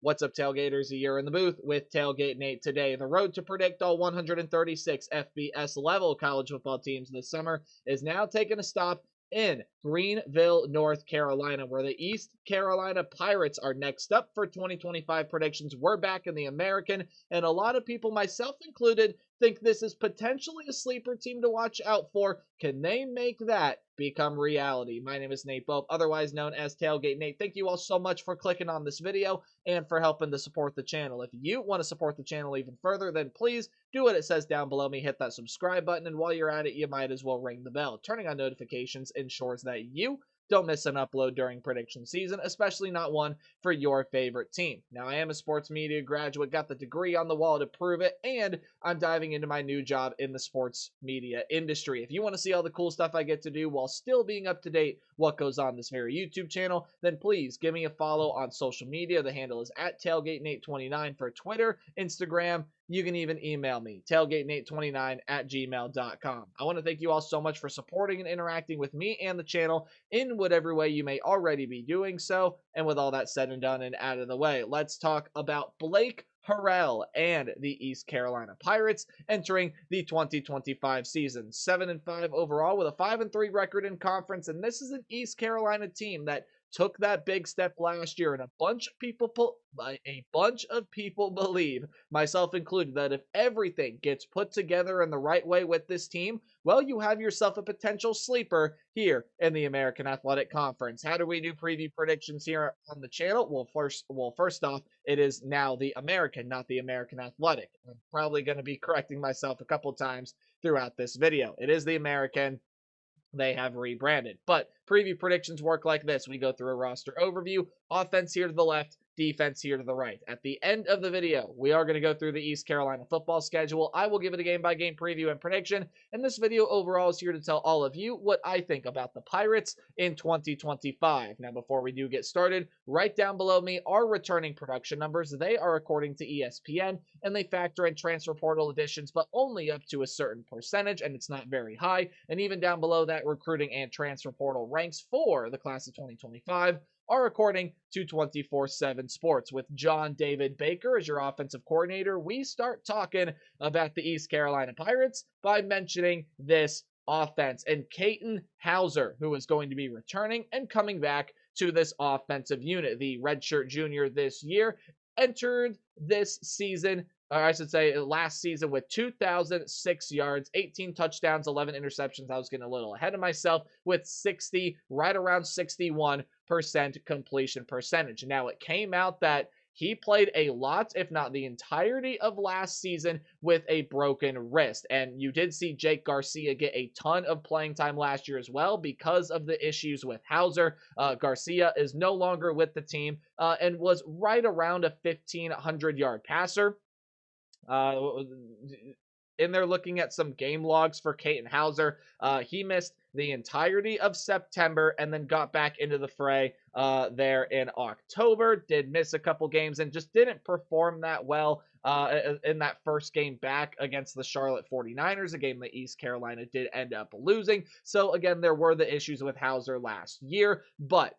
What's up, Tailgaters? You're in the booth with Tailgate Nate today. The road to predict all 136 FBS level college football teams this summer is now taking a stop in Greenville, North Carolina, where the East Carolina Pirates are next up for 2025 predictions. We're back in the American, and a lot of people, myself included, think this is potentially a sleeper team to watch out for. Can they make that become reality? My name is Nate Bope, otherwise known as Tailgate Nate. Thank you all so much for clicking on this video and for helping to support the channel. If you want to support the channel even further, then please do what it says down below me. Hit that subscribe button, and while you're at it, you might as well ring the bell. Turning on notifications ensures that you don't miss an upload during prediction season, especially not one for your favorite team. Now, I am a sports media graduate, got the degree on the wall to prove it, and I'm diving into my new job in the sports media industry. If you want to see all the cool stuff I get to do while still being up to date what goes on this very YouTube channel, then please give me a follow on social media. The handle is at TailgateNate29 for Twitter, Instagram. You can even email me, tailgatenate29@gmail.com. I want to thank you all so much for supporting and interacting with me and the channel in whatever way you may already be doing so. And with all that said and done and out of the way, let's talk about Blake Harrell and the East Carolina Pirates entering the 2025 season. 7-5 overall with a 5-3 record in conference, and this is an East Carolina team that took that big step last year, and a bunch of people believe, myself included, that if everything gets put together in the right way with this team, well, you have yourself a potential sleeper here in the American Athletic Conference. How do we do preview predictions here on the channel? Well, first off, it is now the American, not the American Athletic. I'm probably going to be correcting myself a couple times throughout this video. It is the American. They have rebranded. But preview predictions work like this. We go through a roster overview, offense here to the left, defense here to the right. At the end of the video, we are going to go through the East Carolina football schedule. I will give it a game-by-game preview and prediction, and this video overall is here to tell all of you what I think about the Pirates in 2025. Now, before we do get started, right down below me are returning production numbers. They are according to ESPN, and they factor in transfer portal additions, but only up to a certain percentage, and it's not very high. And even down below that, recruiting and transfer portal ranks for the class of 2025 are according to 24/7 Sports. With John David Baker as your offensive coordinator, we start talking about the East Carolina Pirates by mentioning this offense and Katin Houser, who is going to be returning and coming back to this offensive unit. The redshirt junior this year entered this season, or I should say last season, with 2,006 yards, 18 touchdowns, 11 interceptions. I was getting a little ahead of myself with right around 61% completion percentage. Now, it came out that he played a lot, if not the entirety of last season, with a broken wrist. And you did see Jake Garcia get a ton of playing time last year as well because of the issues with Houser. Garcia is no longer with the team and was right around a 1,500-yard passer. In there looking at some game logs for Katin Houser, he missed the entirety of September and then got back into the fray there in October. Did miss a couple games and just didn't perform that well in that first game back against the Charlotte 49ers, a game that East Carolina did end up losing. So again, there were the issues with Houser last year, but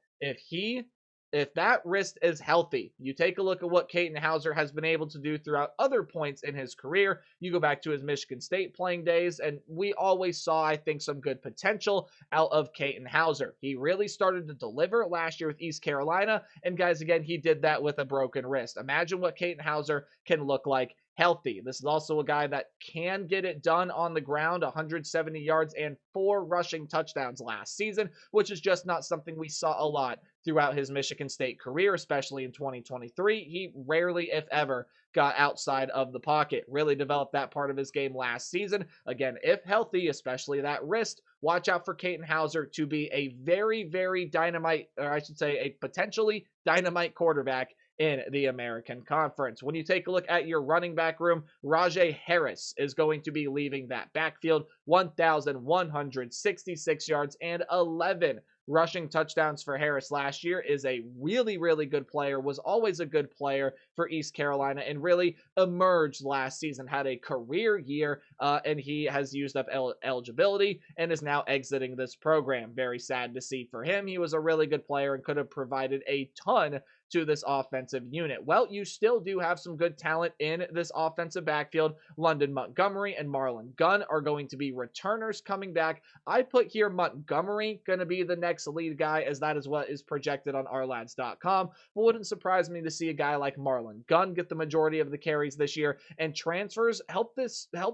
if that wrist is healthy, you take a look at what Katin Houser has been able to do throughout other points in his career. You go back to his Michigan State playing days, and we always saw, I think, some good potential out of Katin Houser. He really started to deliver last year with East Carolina, and guys, again, he did that with a broken wrist. Imagine what Katin Houser can look like healthy. This is also a guy that can get it done on the ground, 170 yards and 4 rushing touchdowns last season, which is just not something we saw a lot throughout his Michigan State career, especially in 2023. He rarely, if ever, got outside of the pocket. Really developed that part of his game last season. Again, if healthy, especially that wrist, watch out for Katin Houser to be a very, very dynamite, or I should say a potentially dynamite quarterback in the American Conference. When you take a look at your running back room, Rajay Harris is going to be leaving that backfield. 1,166 yards and 11 rushing touchdowns for Harris last year. Is a really, really good player, was always a good player for East Carolina, and really emerged last season, had a career year, and he has used up eligibility and is now exiting this program. Very sad to see for him. He was a really good player and could have provided a ton to this offensive unit? Well, you still do have some good talent in this offensive backfield. London Montgomery and Marlon Gunn are going to be returners coming back. I put here Montgomery going to be the next lead guy, as that is what is projected on ourlads.com. But wouldn't surprise me to see a guy like Marlon Gunn get the majority of the carries this year, and transfers help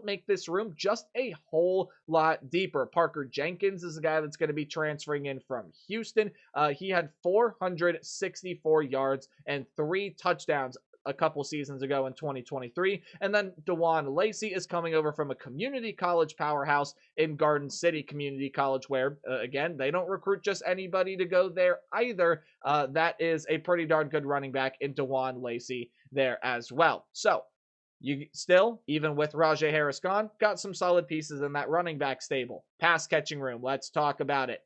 make this room just a whole lot deeper. Parker Jenkins is a guy that's going to be transferring in from Houston. He had 464 yards and 3 touchdowns a couple seasons ago in 2023. And then DeJuan Lacey is coming over from a community college powerhouse in Garden City Community College, where, again, they don't recruit just anybody to go there either. That is a pretty darn good running back in DeJuan Lacey there as well. So, you still, even with Rajay Harris gone, got some solid pieces in that running back stable. Pass catching room, let's talk about it.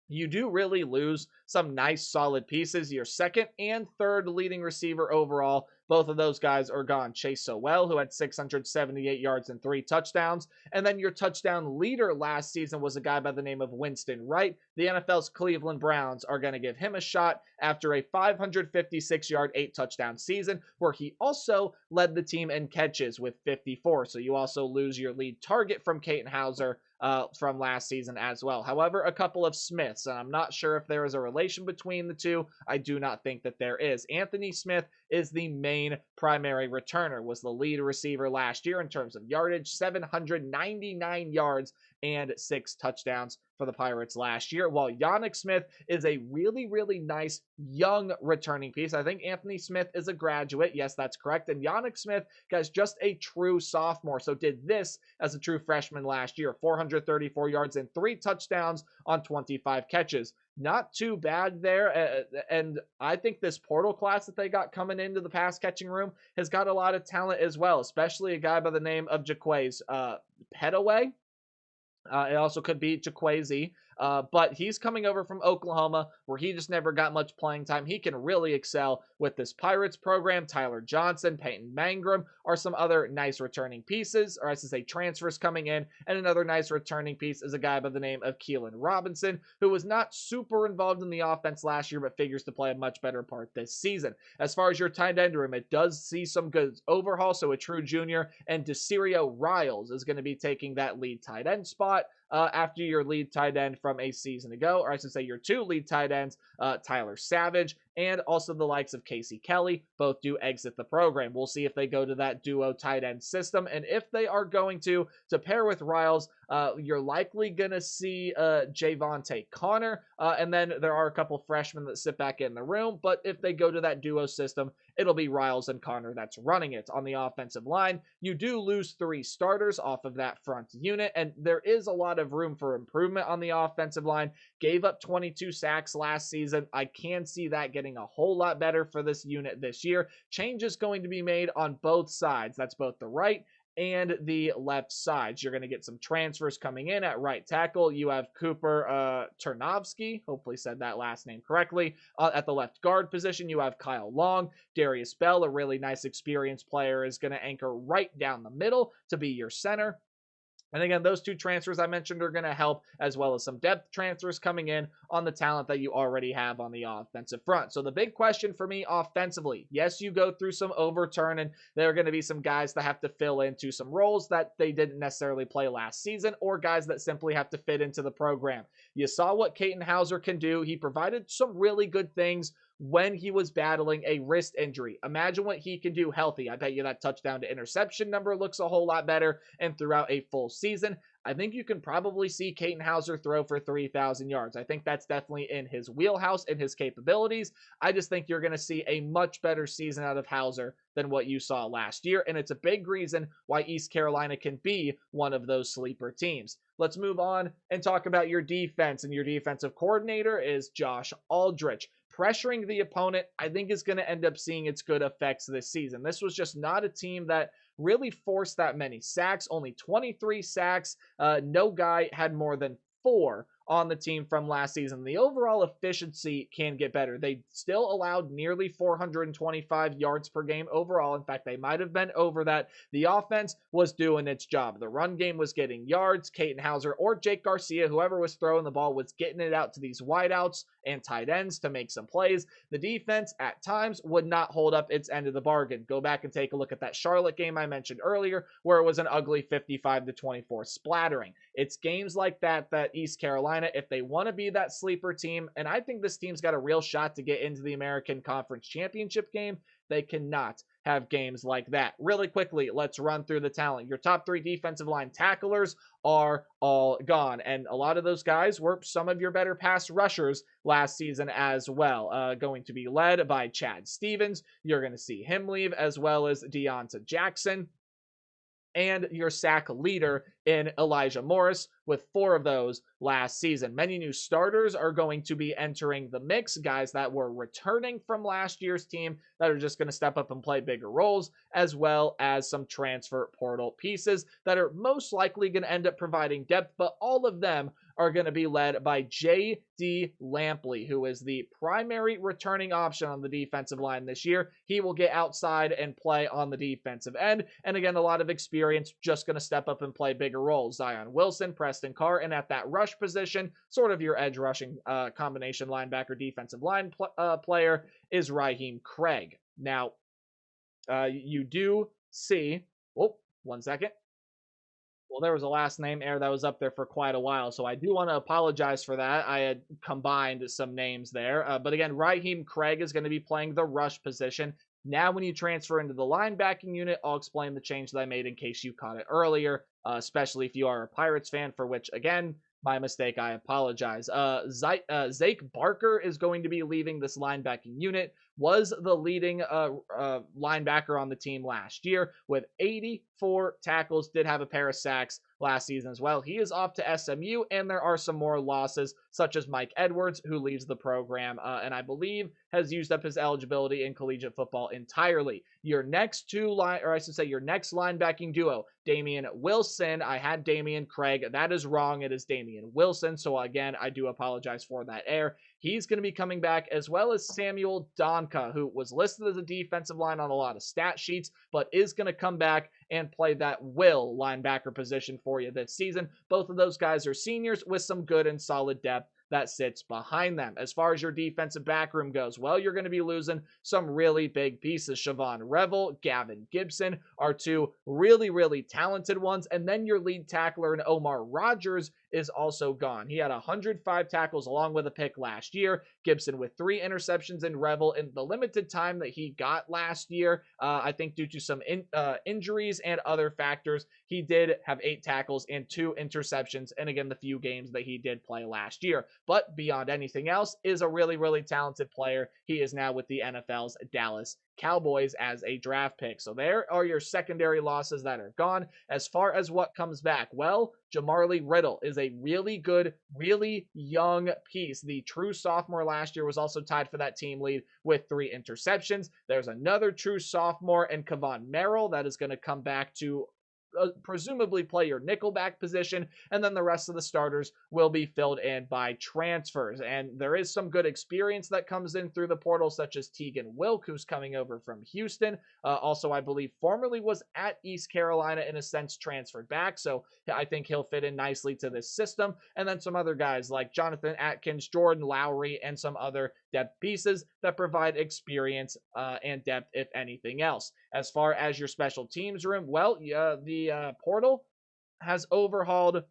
You do really lose some nice solid pieces. Your second and third leading receiver overall, both of those guys are gone. Chase Sowell, who had 678 yards and 3 touchdowns. And then your touchdown leader last season was a guy by the name of Winston Wright. The NFL's Cleveland Browns are going to give him a shot after a 556-yard, 8-touchdown season, where he also led the team in catches with 54. So you also lose your lead target from Katin Houser from last season as well. However, a couple of Smiths, and I'm not sure if there is a relation between the two. I do not think that there is. Anthony Smith is the main primary returner, was the lead receiver last year in terms of yardage, 799 yards and 6 touchdowns for the Pirates last year, while Yannick Smith is a really, really nice young returning piece. I think Anthony Smith is a graduate. Yes, that's correct. And Yannick Smith, guys, just a true sophomore. So did this as a true freshman last year, 434 yards and 3 touchdowns on 25 catches. Not too bad there. And I think this portal class that they got coming into the pass catching room has got a lot of talent as well, especially a guy by the name of Jaquays Petaway. It also could be Jaquazy, but he's coming over from Oklahoma, where he just never got much playing time. He can really excel with this Pirates program. Tyler Johnson, Peyton Mangrum are some other nice returning pieces, or I should say transfers coming in. And another nice returning piece is a guy by the name of Keelan Robinson, who was not super involved in the offense last year, but figures to play a much better part this season. As far as your tight end room, it does see some good overhaul, so a true junior, and Desirio Riles is going to be taking that lead tight end spot. After your lead tight end from a season ago, or I should say your 2 lead tight ends, Tyler Savage and also the likes of Casey Kelly, both do exit the program. We'll see if they go to that duo tight end system, and if they are going to pair with Riles, you're likely going to see Javonte Connor, and then there are a couple freshmen that sit back in the room, but if they go to that duo system, it'll be Riles and Connor that's running it. On the offensive line, you do lose 3 starters off of that front unit, and there is a lot of room for improvement on the offensive line. Gave up 22 sacks last season. I can see that getting a whole lot better for this unit this year. Change is going to be made on both sides. That's both the right and the left sides. You're going to get some transfers coming in at right tackle. You have Cooper Ternovsky, hopefully said that last name correctly. At the left guard position, you have Kyle Long. Darius Bell, a really nice experienced player, is going to anchor right down the middle to be your center. And again, those 2 transfers I mentioned are going to help, as well as some depth transfers coming in on the talent that you already have on the offensive front. So the big question for me offensively, yes, you go through some overturn, and there are going to be some guys that have to fill into some roles that they didn't necessarily play last season, or guys that simply have to fit into the program. You saw what Katin Houser can do. He provided some really good things when he was battling a wrist injury. Imagine what he can do healthy. I bet you that touchdown to interception number looks a whole lot better, and throughout a full season, I think you can probably see Katin Houser throw for 3,000 yards. I think that's definitely in his wheelhouse and his capabilities. I just think you're going to see a much better season out of Houser than what you saw last year, and it's a big reason why East Carolina can be one of those sleeper teams. Let's move on and talk about your defense, and your defensive coordinator is Josh Aldrich. Pressuring the opponent, I think, is going to end up seeing its good effects this season. This was just not a team that really forced that many sacks, only 23 sacks. No guy had more than 4 on the team from last season. The overall efficiency can get better. They still allowed nearly 425 yards per game overall. In fact, they might have been over that. The offense was doing its job. The run game was getting yards. Caden Hauser or Jake Garcia, whoever was throwing the ball, was getting it out to these wideouts and tight ends to make some plays. The defense at times would not hold up its end of the bargain. Go back and take a look at that Charlotte game I mentioned earlier, where it was an ugly 55-24 splattering. It's games like that that East Carolina, if they want to be that sleeper team, and I think this team's got a real shot to get into the American Conference Championship game, they cannot have games like that. Really quickly, let's run through the talent. Your top 3 defensive line tacklers are all gone, and a lot of those guys were some of your better pass rushers last season as well. Going to be led by Chad Stevens. You're going to see him leave, as well as Deonta Jackson, and your sack leader in Elijah Morris, with 4 of those last season. Many new starters are going to be entering the mix, guys that were returning from last year's team that are just going to step up and play bigger roles, as well as some transfer portal pieces that are most likely going to end up providing depth, but all of them are going to be led by J.D. Lampley, who is the primary returning option on the defensive line this year. He will get outside and play on the defensive end, and again, a lot of experience, just going to step up and play bigger roles. Zion Wilson, Preston Carr, and at that rush position, sort of your edge rushing combination linebacker defensive line player, is Raheem Craig. Now, you do see, oh, 1 second. Well, there was a last name error that was up there for quite a while, so I do want to apologize for that. I had combined some names there. But again, Raheem Craig is going to be playing the rush position. Now, when you transfer into the linebacking unit, I'll explain the change that I made in case you caught it earlier, especially if you are a Pirates fan, for which, again, my mistake, I apologize. Zake Barker is going to be leaving this linebacking unit, was the leading linebacker on the team last year with 84 tackles, did have a pair of sacks last season as well. He is off to SMU, and there are some more losses, such as Mike Edwards, who leaves the program, and I believe has used up his eligibility in collegiate football entirely. Your next your next linebacking duo, Damian Wilson. I had Damian Craig. That is wrong. It is Damian Wilson. So again, I do apologize for that error. He's going to be coming back, as well as Samuel Donka, who was listed as a defensive line on a lot of stat sheets, but is going to come back and play that will linebacker position for you this season. Both of those guys are seniors with some good and solid depth that sits behind them. As far as your defensive backroom goes, well, you're going to be losing some really big pieces. Siobhan Revel, Gavin Gibson are 2 really, really talented ones. And then your lead tackler in Omar Rogers is also gone. He had 105 tackles along with a pick last year. Gibson with 3 interceptions, and Revel in the limited time that he got last year, I think due to some injuries and other factors, he did have 8 tackles and 2 interceptions, and again, the few games that he did play last year. But beyond anything else, is a really, really talented player. He is now with the NFL's Dallas Cowboys as a draft pick. So there are your secondary losses that are gone. As far as what comes back, well, Jamarly Riddle is a really good, really young piece. The true sophomore last year was also tied for that team lead with 3 interceptions. There's another true sophomore in Kavon Merrill that is going to come back to presumably play your nickelback position, and then the rest of the starters will be filled in by transfers. And there is some good experience that comes in through the portal, such as Tegan Wilk, who's coming over from Houston. Also, I believe formerly was at East Carolina, in a sense transferred back, so I think he'll fit in nicely to this system. And then some other guys like Jonathan Atkins, Jordan Lowry, and some other depth pieces that provide experience and depth, if anything else. As far as your special teams room, well, the portal has overhauled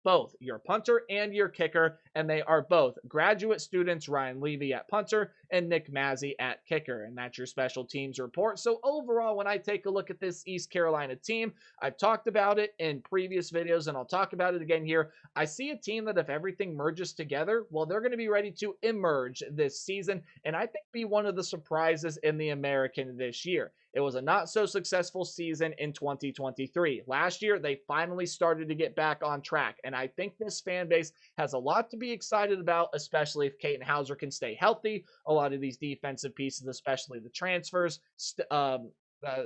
both your punter and your kicker, and they are both graduate students, Ryan Levy at punter and Nick Mazzy at kicker, and that's your special teams report. So overall, when I take a look at this East Carolina team, I've talked about it in previous videos, and I'll talk about it again here. I see a team that if everything merges together, well, they're going to be ready to emerge this season, and I think be one of the surprises in the American this year. It was a not so successful season in 2023. Last year, they finally started to get back on track, and I think this fan base has a lot to be excited about, especially if Caden Hauser can stay healthy. A lot of these defensive pieces, especially the transfers,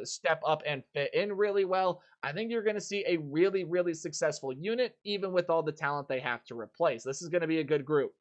step up and fit in really well, I think you're going to see a really, really successful unit, even with all the talent they have to replace. This is going to be a good group.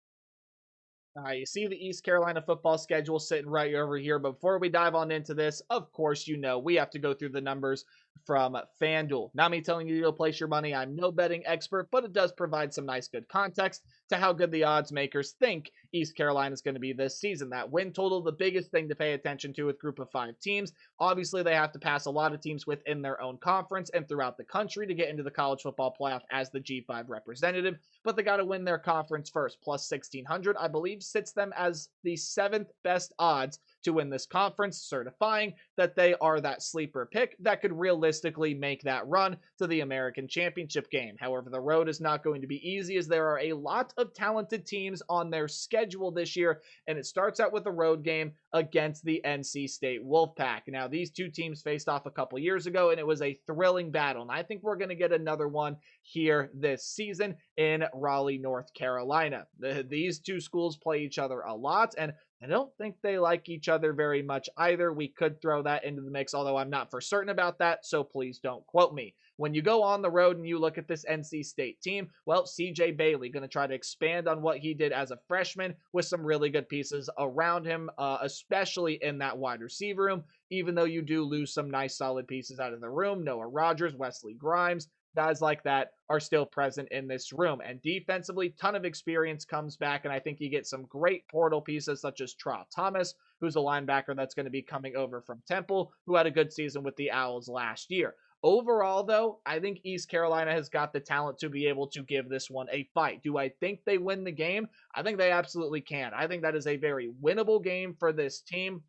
You see the East Carolina football schedule sitting right over here. But before we dive on into this, of course, we have to go through the numbers from FanDuel. Not me telling you to place your money. I'm no betting expert, but it does provide some nice, good context to how good the odds makers think East Carolina is going to be this season. That win total, the biggest thing to pay attention to with group of 5 teams. Obviously, they have to pass a lot of teams within their own conference and throughout the country to get into the college football playoff as the G5 representative, but they got to win their conference first. Plus 1,600, I believe, sits them as the 7th best odds to win this conference, certifying that they are that sleeper pick that could realistically make that run to the American Championship game. However, the road is not going to be easy, as there are a lot of talented teams on their schedule this year, and it starts out with a road game against the NC State Wolfpack. Now, these two teams faced off a couple years ago, and it was a thrilling battle, and I think we're going to get another one here this season in Raleigh, North Carolina. These two schools play each other a lot, and I don't think they like each other very much either. We could throw that into the mix, although I'm not for certain about that, so please don't quote me. When you go on the road and you look at this NC State team, well, CJ Bailey going to try to expand on what he did as a freshman with some really good pieces around him, especially in that wide receiver room, even though you do lose some nice solid pieces out of the room. Noah Rogers, Wesley Grimes, guys like that are still present in this room. And defensively, ton of experience comes back, and I think you get some great portal pieces such as Tra Thomas, who's a linebacker that's going to be coming over from Temple, who had a good season with the Owls last year. Overall, though, I think East Carolina has got the talent to be able to give this one a fight. Do I think they win the game? I think they absolutely can. I think that is a very winnable game for this team.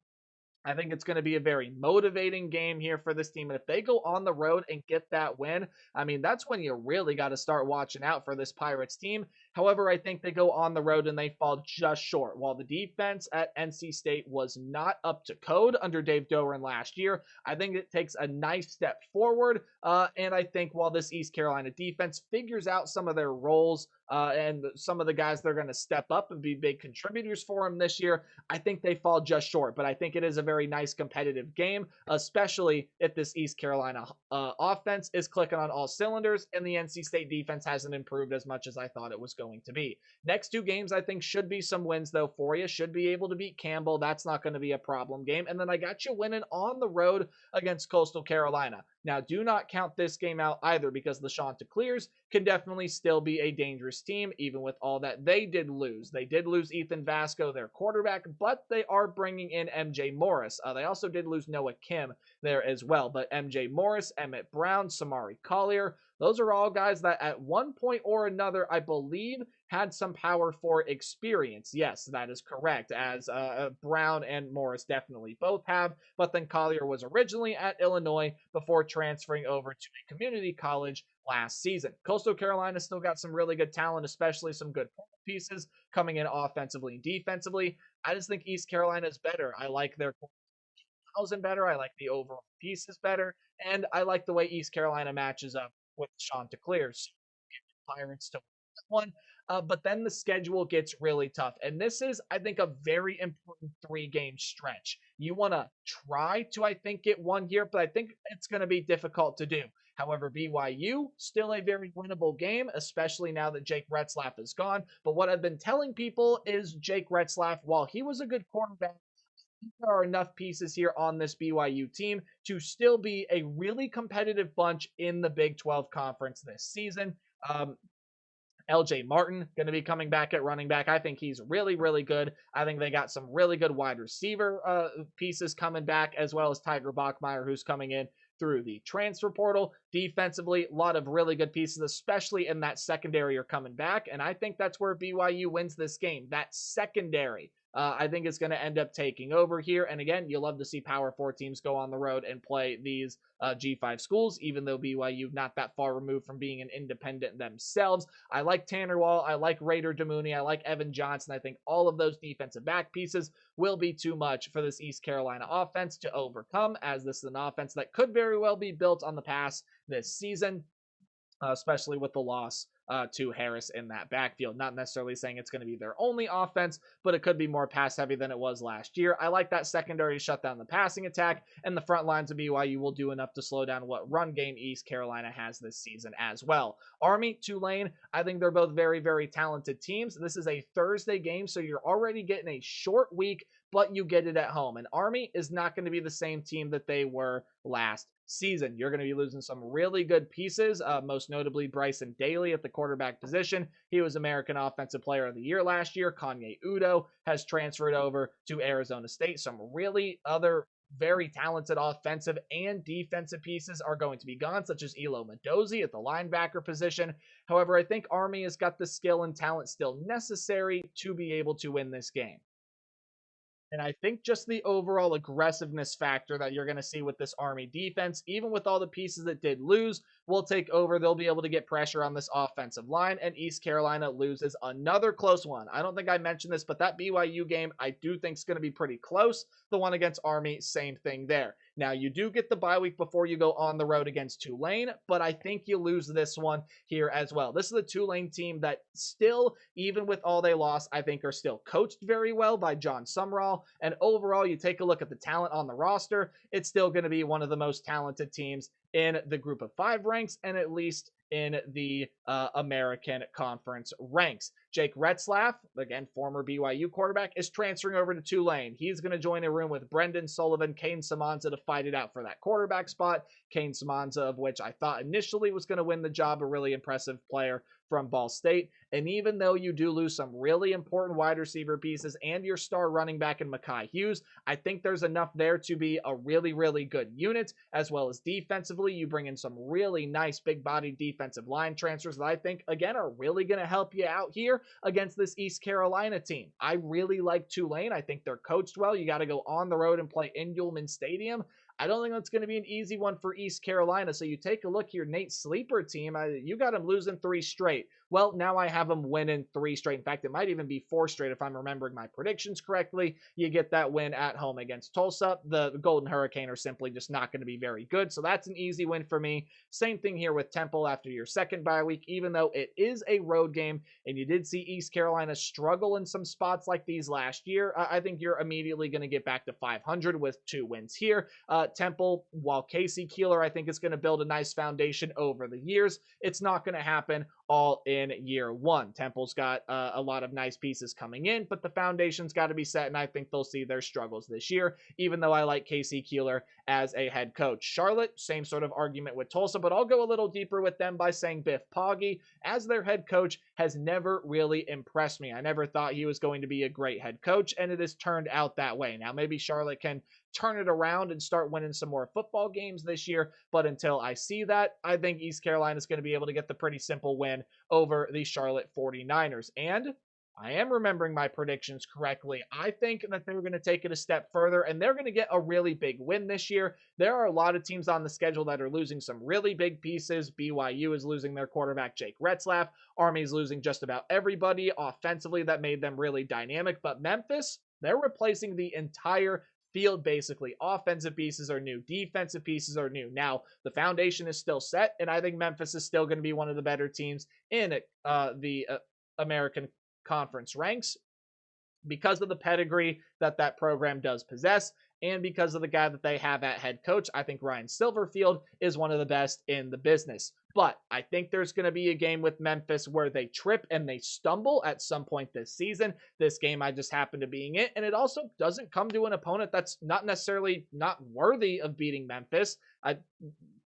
I think it's going to be a very motivating game here for this team. And if they go on the road and get that win, I mean, that's when you really got to start watching out for this Pirates team. However, I think they go on the road and they fall just short. While the defense at NC State was not up to code under Dave Doeren last year, I think it takes a nice step forward. And I think while this East Carolina defense figures out some of their roles and some of the guys they're going to step up and be big contributors for them this year, I think they fall just short. But I think it is a very nice competitive game, especially if this East Carolina offense is clicking on all cylinders and the NC State defense hasn't improved as much as I thought it was going to be. Next two games, I think, should be some wins, though, for you. Should be able to beat Campbell. That's not going to be a problem game. And then I got you winning on the road against Coastal Carolina. Now, do not count this game out either, because the Chanticleers can definitely still be a dangerous team, even with all that they did lose. They did lose Ethan Vasco, their quarterback, but they are bringing in MJ Morris. They also did lose Noah Kim there as well, but MJ Morris, Emmett Brown, Samari Collier, those are all guys that at one point or another, I believe, had some power for experience. Yes, that is correct, as Brown and Morris definitely both have, but then Collier was originally at Illinois before transferring over to a community college last season. Coastal Carolina still got some really good talent, especially some good pieces coming in offensively and defensively. I just think East Carolina is better. I like their thousand better. I like the overall pieces better, and I like the way East Carolina matches up with Chanticleers. Pirates to one. But then the schedule gets really tough. And this is, I think, a very important 3-game stretch. You want to try to, I think, get one here, but I think it's going to be difficult to do. However, BYU, still a very winnable game, especially now that Jake Retzlaff is gone. But what I've been telling people is Jake Retzlaff, while he was a good quarterback, there are enough pieces here on this BYU team to still be a really competitive bunch in the Big 12 Conference this season. LJ Martin going to be coming back at running back. I think he's really, really good. I think they got some really good wide receiver pieces coming back, as well as Tiger Bachmeyer, who's coming in through the transfer portal. Defensively, a lot of really good pieces, especially in that secondary, are coming back. And I think that's where BYU wins this game. That secondary, I think, is going to end up taking over here. And again, you love to see Power 4 teams go on the road and play these G5 schools, even though BYU not that far removed from being an independent themselves. I like Tanner Wall. I like Raider Demooney. I like Evan Johnson. I think all of those defensive back pieces will be too much for this East Carolina offense to overcome, as this is an offense that could very well be built on the pass this season, especially with the loss to Harris in that backfield. Not necessarily saying it's going to be their only offense, but it could be more pass heavy than it was last year. I like that secondary to shut down the passing attack, and the front lines of BYU will do enough to slow down what run game East Carolina has this season as well. Army, Tulane, I think they're both very, very talented teams. This is a Thursday game, so you're already getting a short week, but you get it at home. And Army is not going to be the same team that they were last season. You're going to be losing some really good pieces, most notably Bryson Daly at the quarterback position. He was American Offensive Player of the Year last year. Kanye Udo has transferred over to Arizona State. Some really other very talented offensive and defensive pieces are going to be gone, such as Elo Mendoza at the linebacker position. However, I think Army has got the skill and talent still necessary to be able to win this game. And I think just the overall aggressiveness factor that you're going to see with this Army defense, even with all the pieces that did lose, will take over. They'll be able to get pressure on this offensive line, and East Carolina loses another close one. I don't think I mentioned this, but that BYU game I do think is going to be pretty close. The one against Army, same thing there. Now, you do get the bye week before you go on the road against Tulane, but I think you lose this one here as well. This is a Tulane team that still, even with all they lost, I think are still coached very well by John Sumrall. And overall, you take a look at the talent on the roster, it's still going to be one of the most talented teams in the group of 5 ranks, and at least in the American Conference ranks. Jake Retzlaff, again, former BYU quarterback, is transferring over to Tulane. He's going to join a room with Brendan Sullivan, Kane Samanza to fight it out for that quarterback spot. Kane Samanza, of which I thought initially was going to win the job, a really impressive player from Ball State. And even though you do lose some really important wide receiver pieces and your star running back in Mekhi Hughes, I think there's enough there to be a really, really good unit, as well as defensively. You bring in some really nice big-bodied defensive line transfers that I think, again, are really going to help you out here against this East Carolina team. I really like Tulane. I think they're coached well. You got to go on the road and play in Yulman Stadium. I don't think that's going to be an easy one for East Carolina. So you take a look here, Nate Sleeper team, you got them losing 3 straight. Well, now I have them winning 3 straight. In fact, it might even be 4 straight if I'm remembering my predictions correctly. You get that win at home against Tulsa. The Golden Hurricane are simply just not going to be very good. So that's an easy win for me. Same thing here with Temple after your second bye week, even though it is a road game and you did see East Carolina struggle in some spots like these last year. I think you're immediately going to get back to 500 with 2 wins here. Temple, while Casey Keeler, I think, is going to build a nice foundation over the years, it's not going to happen all in year one. Temple's got a lot of nice pieces coming in, but the foundation's got to be set, and I think they'll see their struggles this year, even though I like Casey Keeler as a head coach. Charlotte, same sort of argument with Tulsa, but I'll go a little deeper with them by saying Biff Poggi, as their head coach, has never really impressed me. I never thought he was going to be a great head coach, and it has turned out that way. Now, maybe Charlotte can turn it around and start winning some more football games this year. But until I see that, I think East Carolina is going to be able to get the pretty simple win over the Charlotte 49ers. And I am remembering my predictions correctly. I think that they're going to take it a step further, and they're going to get a really big win this year. There are a lot of teams on the schedule that are losing some really big pieces. BYU is losing their quarterback, Jake Retzlaff. Army's losing just about everybody offensively that made them really dynamic. But Memphis, they're replacing the entire field, basically. Offensive pieces are new. Defensive pieces are new. Now, the foundation is still set, and I think Memphis is still going to be one of the better teams in the American Conference ranks because of the pedigree that that program does possess and because of the guy that they have at head coach. I think Ryan Silverfield is one of the best in the business. But I think there's going to be a game with Memphis where they trip and they stumble at some point this season. This game I just happen to being it. And it also doesn't come to an opponent that's not necessarily not worthy of beating Memphis. I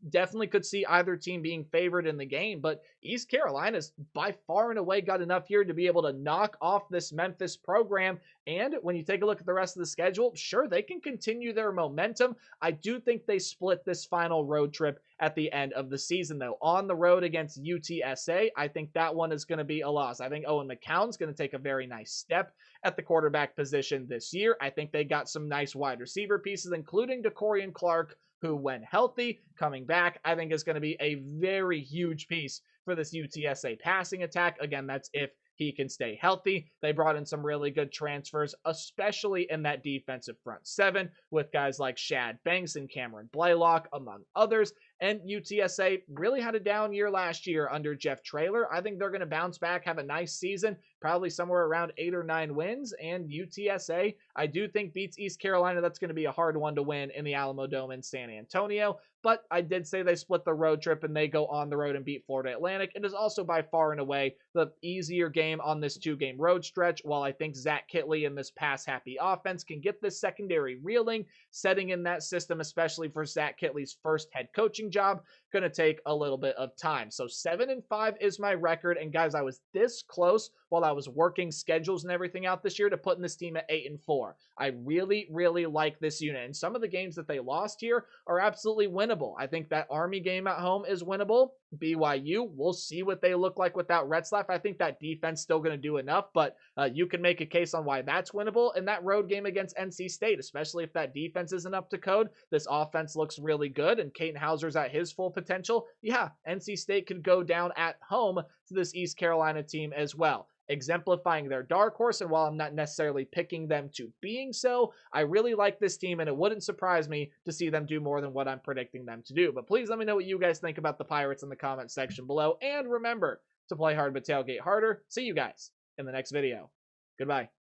definitely could see either team being favored in the game, but East Carolina's by far and away got enough here to be able to knock off this Memphis program. And when you take a look at the rest of the schedule, sure, they can continue their momentum. I do think they split this final road trip at the end of the season, though. On the road against UTSA, I think that one is going to be a loss. I think Owen McCown's going to take a very nice step at the quarterback position this year. I think they got some nice wide receiver pieces, including DeCorian Clark, who, when healthy, coming back, I think is going to be a very huge piece for this UTSA passing attack. Again, that's if he can stay healthy. They brought in some really good transfers, especially in that defensive front 7 with guys like Shad Banks and Cameron Blaylock, among others. And UTSA really had a down year last year under Jeff Traylor. I think they're going to bounce back, have a nice season, probably somewhere around 8 or 9 wins. And UTSA, I do think beats East Carolina. That's going to be a hard one to win in the Alamo Dome in San Antonio. But I did say they split the road trip and they go on the road and beat Florida Atlantic. It is also by far and away the easier game on this 2-game road stretch. While I think Zach Kitley and this pass-happy offense can get this secondary reeling, setting in that system, especially for Zach Kitley's first head coaching job, going to take a little bit of time. So 7-5 is my record. And guys, I was this close while I was working schedules and everything out this year to putting this team at 8-4. I really, really like this unit. And some of the games that they lost here are absolutely winnable. I think that Army game at home is winnable. BYU, we'll see what they look like without Retzlaff. I think that defense still going to do enough, but you can make a case on why that's winnable. And that road game against NC State, especially if that defense isn't up to code, this offense looks really good and Caden Hauser's at his full potential. Yeah, NC State could go down at home to this East Carolina team as well, exemplifying their dark horse. And while I'm not necessarily picking them to being so, I really like this team, and it wouldn't surprise me to see them do more than what I'm predicting them to do. But please let me know what you guys think about the Pirates in the comment section below. And remember to play hard but tailgate harder. See you guys in the next video. Goodbye.